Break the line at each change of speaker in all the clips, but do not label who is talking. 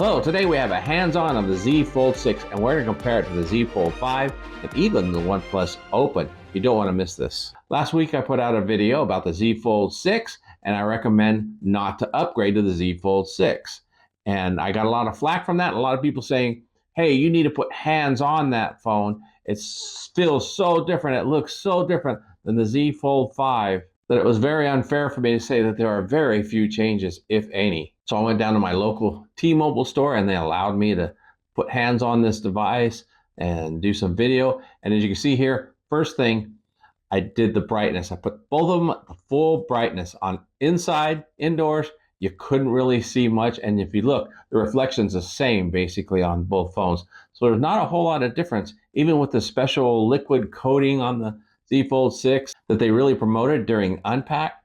Hello, today we have a hands-on of the Z Fold 6 and we're going to compare it to the Z Fold 5 and even the OnePlus Open. You don't want to miss this. Last week I put out a video about the Z Fold 6 and I recommend not to upgrade to the Z Fold 6. And I got a lot of flack from that. A lot of people saying, hey, you need to put hands on that phone. It feels so different. It looks so different than the Z Fold 5 that it was very unfair for me to say that there are very few changes, if any. So I went down to my local T-Mobile store and they allowed me to put hands on this device and do some video. And as you can see here, first thing, I did the brightness. I put both of them at the full brightness on inside, indoors. You couldn't really see much. And if you look, the reflection's the same basically on both phones. So there's not a whole lot of difference, even with the special liquid coating on the Z Fold 6 that they really promoted during Unpack.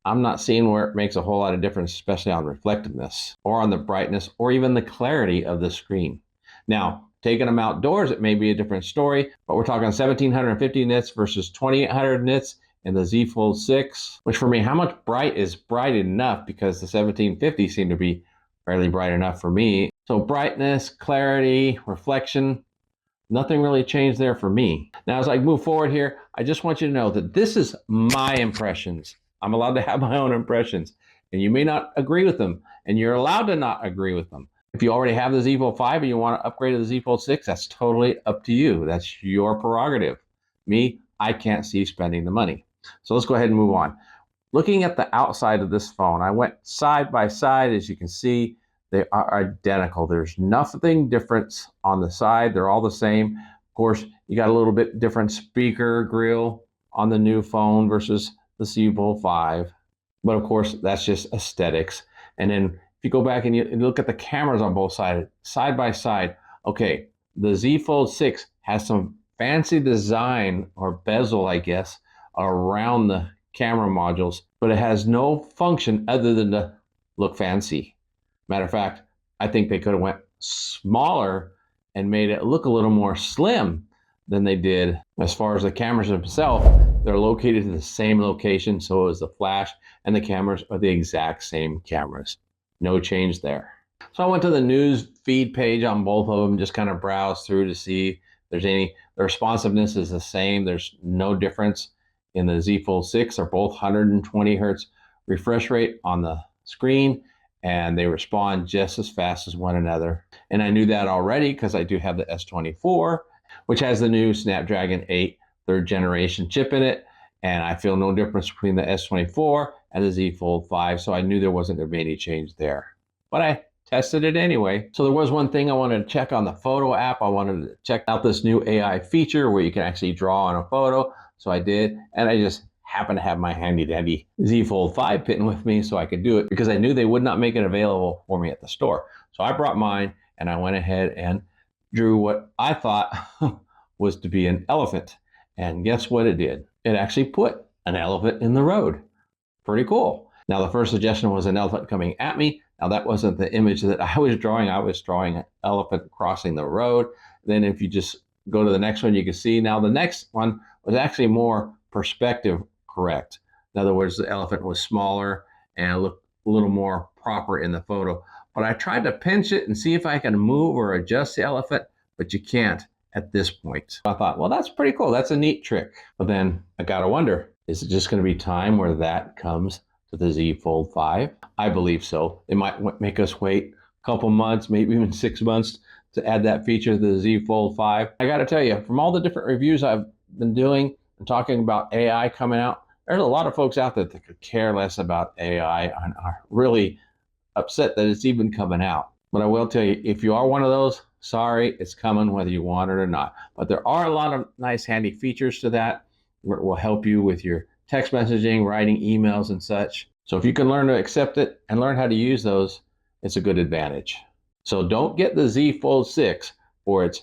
I'm not seeing where it makes a whole lot of difference, especially on reflectiveness or on the brightness or even the clarity of the screen. Now, taking them outdoors, it may be a different story, but we're talking 1750 nits versus 2800 nits in the Z Fold 6, which for me, how much bright is bright enough? Because the 1750 seemed to be fairly bright enough for me. So brightness, clarity, reflection, nothing really changed there for me. Now, as I move forward here, I just want you to know that this is my impressions. I'm allowed to have my own impressions, and you may not agree with them, and you're allowed to not agree with them. If you already have the Z Fold 5 and you want to upgrade to the Z Fold 6, that's totally up to you. That's your prerogative. Me, I can't see spending the money. So let's go ahead and move on. Looking at the outside of this phone, I went side by side. As you can see, they are identical. There's nothing different on the side. They're all the same. Of course, you got a little bit different speaker grill on the new phone versus the Z Fold 5. But of course, that's just aesthetics. And then if you go back and you look at the cameras on both sides, side by side, okay, the Z Fold 6 has some fancy design or bezel, I guess, around the camera modules, but it has no function other than to look fancy. Matter of fact, I think they could have went smaller and made it look a little more slim than they did. As far as the cameras themselves, they're located in the same location, so is the flash and the cameras are the exact same cameras. No change there. So I went to the news feed page on both of them, just kind of browsed through to see if there's any. The responsiveness is the same. There's no difference in the Z Fold 6. They're both 120 hertz refresh rate on the screen, and they respond just as fast as one another. And I knew that already because I do have the S24, which has the new Snapdragon 8 third generation chip in it. And I feel no difference between the S24 and the Z Fold 5. So I knew there wasn't going to be any change there. But I tested it anyway. So there was one thing I wanted to check on the photo app. I wanted to check out this new AI feature where you can actually draw on a photo. So I did. And I just happened to have my handy dandy Z Fold 5 pin with me so I could do it because I knew they would not make it available for me at the store. So I brought mine and I went ahead and drew what I thought was to be an elephant. And guess what it did? It actually put an elephant in the road. Pretty cool. Now, the first suggestion was an elephant coming at me. Now, that wasn't the image that I was drawing. I was drawing an elephant crossing the road. Then if you just go to the next one, you can see now the next one was actually more perspective correct. In other words, the elephant was smaller and looked a little more proper in the photo. But I tried to pinch it and see if I can move or adjust the elephant, but you can't at this point. I thought, well, that's pretty cool. That's a neat trick. But then I got to wonder, is it just going to be time where that comes to the Z Fold 5? I believe so. They might make us wait a couple months, maybe even 6 months to add that feature to the Z Fold 5. I got to tell you, from all the different reviews I've been doing and talking about AI coming out, there's a lot of folks out there that could care less about AI and are really upset that it's even coming out. But I will tell you, if you are one of those, sorry, it's coming whether you want it or not. But there are a lot of nice handy features to that where it will help you with your text messaging, writing emails and such. So if you can learn to accept it and learn how to use those, it's a good advantage. So don't get the Z Fold 6 for its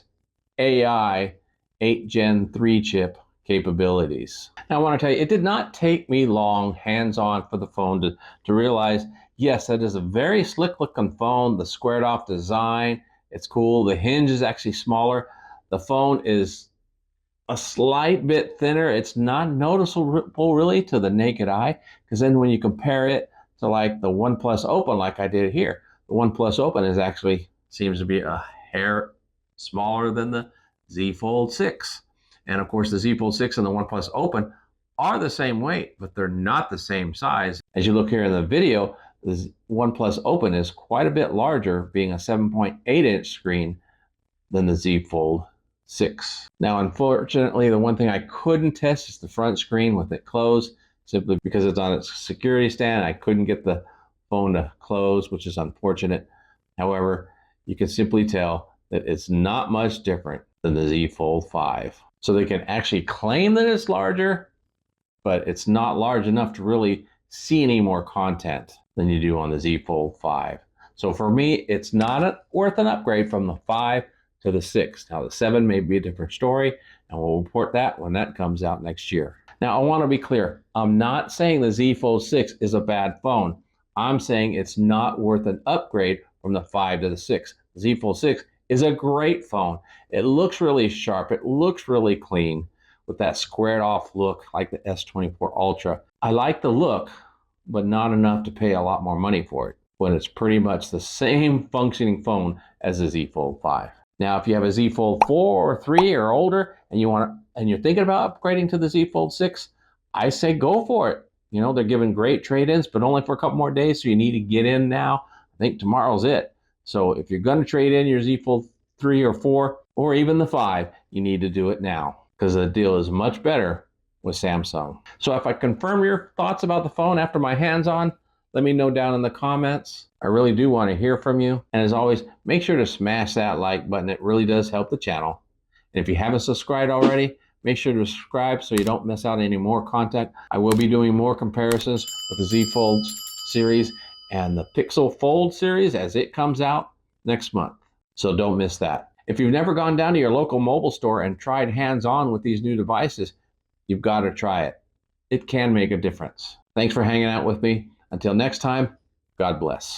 AI 8 Gen 3 chip capabilities. Now I want to tell you, it did not take me long hands-on for the phone to realize, yes, that is a very slick looking phone. The squared off design, it's cool. The hinge is actually smaller. The phone is a slight bit thinner. It's not noticeable really to the naked eye, because then when you compare it to like the OnePlus Open, like I did here, the OnePlus Open is actually seems to be a hair smaller than the Z Fold 6. And of course, the Z Fold 6 and the OnePlus Open are the same weight, but they're not the same size. As you look here in the video, the OnePlus Open is quite a bit larger, being a 7.8-inch screen than the Z Fold 6. Now, unfortunately, the one thing I couldn't test is the front screen with it closed, simply because it's on its security stand. I couldn't get the phone to close, which is unfortunate. However, you can simply tell that it's not much different than the Z Fold 5. So they can actually claim that it's larger, but it's not large enough to really see any more content than you do on the Z Fold 5. So for me, it's not worth an upgrade from the 5 to the 6. Now the 7 may be a different story, and we'll report that when that comes out next year. Now I want to be clear, I'm not saying the Z Fold 6 is a bad phone. I'm saying it's not worth an upgrade from the 5 to the 6. The Z Fold 6 is a great phone. It looks really sharp. It looks really clean with that squared off look like the S24 Ultra. I like the look, but not enough to pay a lot more money for it when it's pretty much the same functioning phone as the Z Fold 5. Now, if you have a Z Fold 4 or 3 or older and you're thinking about upgrading to the Z Fold 6, I say go for it. You know, they're giving great trade-ins, but only for a couple more days, so you need to get in now. I think tomorrow's it. So if you're going to trade in your Z Fold 3 or 4 or even the 5, you need to do it now because the deal is much better with Samsung. So if I confirm your thoughts about the phone after my hands-on, let me know down in the comments. I really do want to hear from you. And as always, make sure to smash that like button. It really does help the channel. And if you haven't subscribed already, make sure to subscribe so you don't miss out on any more content. I will be doing more comparisons with the Z Fold series and the Pixel Fold series as it comes out next month. So don't miss that. If you've never gone down to your local mobile store and tried hands-on with these new devices, you've got to try it. It can make a difference. Thanks for hanging out with me. Until next time, God bless.